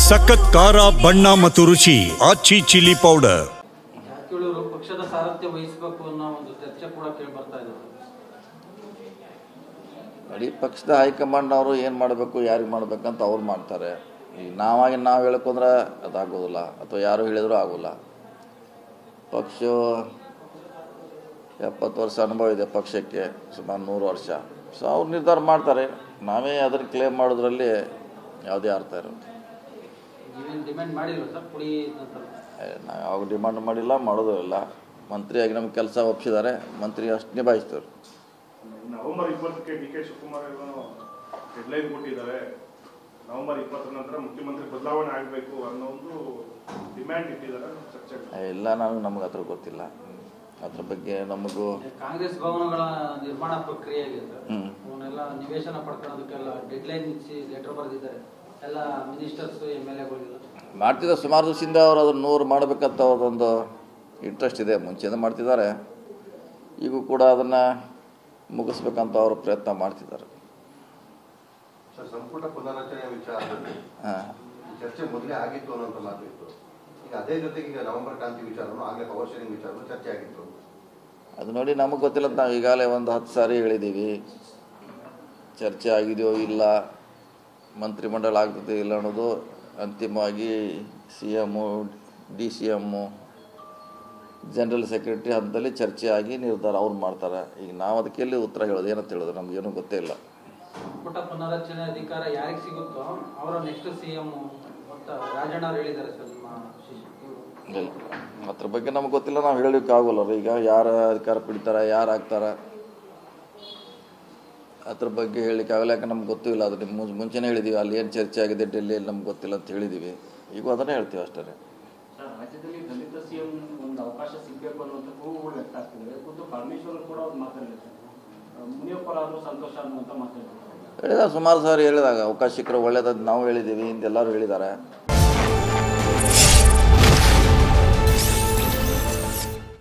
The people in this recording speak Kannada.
ಸಖತ್ ಖಾರ ಬಣ್ಣ ಮತ್ತು ರುಚಿ ಆಚಿ ಚಿಲ್ಲಿ ಪೌಡರ್. ಪಕ್ಷದ ಸಾರಥ್ಯ ವಹಿಸಬೇಕು ಅನ್ನೋ ಒಂದು ಚರ್ಚೆ ಕೂಡ ಕೇಳಿ ಬರ್ತಾ ಇದೆ. ಇಡೀ ಪಕ್ಷದ ಹೈಕಮಾಂಡ್ ಅವರು ಏನು ಮಾಡಬೇಕು, ಯಾರಿಗೆ ಮಾಡಬೇಕಂತ ಅವ್ರು ಮಾಡ್ತಾರೆ. ಈಗ ನಾವು ಹೇಳ್ಕೊಂಡ್ರೆ ಅದಾಗೋದಿಲ್ಲ, ಅಥವಾ ಯಾರು ಹೇಳಿದರೂ ಆಗೋಲ್ಲ. ಪಕ್ಷ 70 ವರ್ಷ ಅನುಭವ ಇದೆ ಪಕ್ಷಕ್ಕೆ, ಸುಮಾರು 100 ವರ್ಷ. ಸೊ ಅವ್ರು ನಿರ್ಧಾರ ಮಾಡ್ತಾರೆ. ನಾವೇ ಅದನ್ನು ಕ್ಲೇಮ್ ಮಾಡೋದ್ರಲ್ಲಿ ಯಾವುದೇ ಅರ್ಥ ಇರೋದು. ನಾವು ಯಾವ ಡಿಮಾಂಡ್ ಮಾಡಿಲ್ಲ, ಮಾಡೋದು ಇಲ್ಲ. ಮಂತ್ರಿಯಾಗಿ ನಮ್ಗೆ ಕೆಲಸ ಒಪ್ಪಿಸಿದ್ದಾರೆ, ಮಂತ್ರಿ ಅಷ್ಟು ನಿಭಾಯಿಸ್ತಾರೆ. ನವೆಂಬರ್ 20ಕ್ಕೆ ಡಿ ಕೆ ಶಿವಕುಮಾರ್ ಡೆಡ್ಲೈನ್ ಕೊಟ್ಟಿದ್ದಾರೆ. ನವೆಂಬರ್ 20 ನಂತರ ಮುಖ್ಯಮಂತ್ರಿ ಬದಲಾವಣೆ ಆಗಬೇಕು ಅನ್ನೋ ಒಂದು ಡಿಮ್ಯಾಂಡ್ ಇಟ್ಟಿದ್ದಾರೆ. ಚರ್ಚೆ ಇಲ್ಲ, ನಮ್ಗೆ ಅದ್ರ ಗೊತ್ತಿಲ್ಲ. ಅದ್ರ ಬಗ್ಗೆ ನಮಗೂ ಕಾಂಗ್ರೆಸ್ ಭವನಗಳ ನಿರ್ಮಾಣ ಪ್ರಕ್ರಿಯೆ ಅವನ್ನೆಲ್ಲ ನಿವೇಶನ ಪಡ್ಕೊಳ್ಳೋದಕ್ಕೆಲ್ಲ ಡೆಡ್ಲೈನ್ ಇಚ್ಚಿ ಲೆಟರ್ ಬರೆದಿದ್ದಾರೆ. ಎಲ್ಲ ಮಿನಿಸ್ಟರ್ಸ್ MLAಗಳಿಗೆಲ್ಲ ಮಾಡ್ತಿದ್ದಾರೆ. ಸುಮಾರು ದಿವಸದಿಂದ ಅವರು ಅದನ್ನು 100 ಮಾಡಬೇಕಂತ ಅವ್ರದ್ದೊಂದು ಇಂಟ್ರೆಸ್ಟ್ ಇದೆ, ಮುಂಚೆಯಿಂದ ಮಾಡ್ತಿದ್ದಾರೆ. ಈಗೂ ಕೂಡ ಅದನ್ನು ಮುಗಿಸ್ಬೇಕಂತ ಅವರು ಪ್ರಯತ್ನ ಮಾಡ್ತಿದ್ದಾರೆ. ಸಂಪುಟ ಪುನರಚನೆ ವಿಚಾರದಲ್ಲಿ ಚರ್ಚೆ ಮೊದಲೇ ಆಗಿತ್ತು ಅನ್ನೋಂಥ ಮಾತಿತ್ತು. ಈಗ ಅದೇ ಜೊತೆಗೆ ಈಗ ನವೆಂಬರ್ ಕ್ರಾಂತಿ ವಿಚಾರನೂ ಆಗಲೇ ಪವರ್ ಶೇರಿಂಗ್ ವಿಚಾರನೂ ಚರ್ಚೆ ಆಗಿತ್ತು. ಅದು ನೋಡಿ, ನಮಗೆ ಗೊತ್ತಿಲ್ಲ ಅಂತ ನಾವು ಈಗಾಗಲೇ ಒಂದು 10 ಸಾರಿ ಹೇಳಿದ್ದೀವಿ. ಚರ್ಚೆ ಆಗಿದೆಯೋ ಇಲ್ಲ, ಮಂತ್ರಿಮಂಡಲ ಆಗ್ತದೆ ಇಲ್ಲ ಅನ್ನೋದು ಅಂತಿಮವಾಗಿ CM, DCM, ಜನರಲ್ ಸೆಕ್ರೆಟರಿ ಹಂತದಲ್ಲಿ ಚರ್ಚೆ ಆಗಿ ನಿರ್ಧಾರ ಅವ್ರು ಮಾಡ್ತಾರೆ. ಈಗ ನಾವು ಅದಕ್ಕೆ ಎಲ್ಲಿ ಉತ್ತರ ಹೇಳೋದು, ಏನಂತ ಹೇಳೋದು, ನಮಗೇನು ಗೊತ್ತೇ ಇಲ್ಲ. ಸಂಪುಟ ಪುನರಚನೆ ಅಧಿಕಾರ ಯಾರಿಗೆ ಸಿಗುತ್ತೋ ಅವರ ನೆಕ್ಸ್ಟ್ CM ರಾಜಣ್ಣ ಹೇಳಿದ್ದಾರೆ ಸರ್. ಇಲ್ಲ, ಅದ್ರ ಬಗ್ಗೆ ನಮ್ಗೆ ಗೊತ್ತಿಲ್ಲ, ನಾವು ಹೇಳಲಿಕ್ಕಾಗಲ್ಲ. ಈಗ ಯಾರು ಅಧಿಕಾರ ಪಡಿತಾರೆ, ಯಾರು ಆಗ್ತಾರೆ, ಅದ್ರ ಬಗ್ಗೆ ಹೇಳಲಿಕ್ಕಾಗಲ್ಲ. ಯಾಕೆ ನಮ್ಗೆ ಗೊತ್ತೂ ಇಲ್ಲ. ಅದು ಮುಂಚೆನೇ ಹೇಳಿದ್ದೀವಿ, ಅಲ್ಲಿ ಏನು ಚರ್ಚೆ ಆಗಿದೆ ಡೆಲ್ಲಿಯಲ್ಲಿ ನಮ್ಗೆ ಗೊತ್ತಿಲ್ಲ ಅಂತ ಹೇಳಿದ್ದೀವಿ. ಈಗ ಅದನ್ನೇ ಹೇಳ್ತೀವಿ ಅಷ್ಟೇ. ರಾಜ್ಯದಲ್ಲಿ ದಲಿತ CM ಒಂದು ಅವಕಾಶ ಸಿಗಬೇಕು ಅನ್ನುವಂಥ ಕೂಗುಗಳು ವ್ಯಕ್ತ ಆಗ್ತಿದ್ದಾರೆ. ಖುದ್ದು ಪರಮೇಶ್ವರ್ ಕೂಡ ಅವ್ರು ಮಾತಾಡಿದ್ದಾರೆ. ಮುನಿಯಪ್ಪರಾದರೂ ಸಂತೋಷ ಅನ್ನುವಂಥ ಮಾತಾಡಿದ್ದಾರೆ. ಹೇಳಿದಾಗ ಸುಮಾರು ಸಾರಿ ಹೇಳಿದಾಗ ಅವಕಾಶ ಸಿಕ್ಕರೆ ಒಳ್ಳೇದಂತ ನಾವು ಹೇಳಿದ್ದೀವಿ, ಹಿಂದೆಲ್ಲರೂ ಹೇಳಿದ್ದಾರೆ.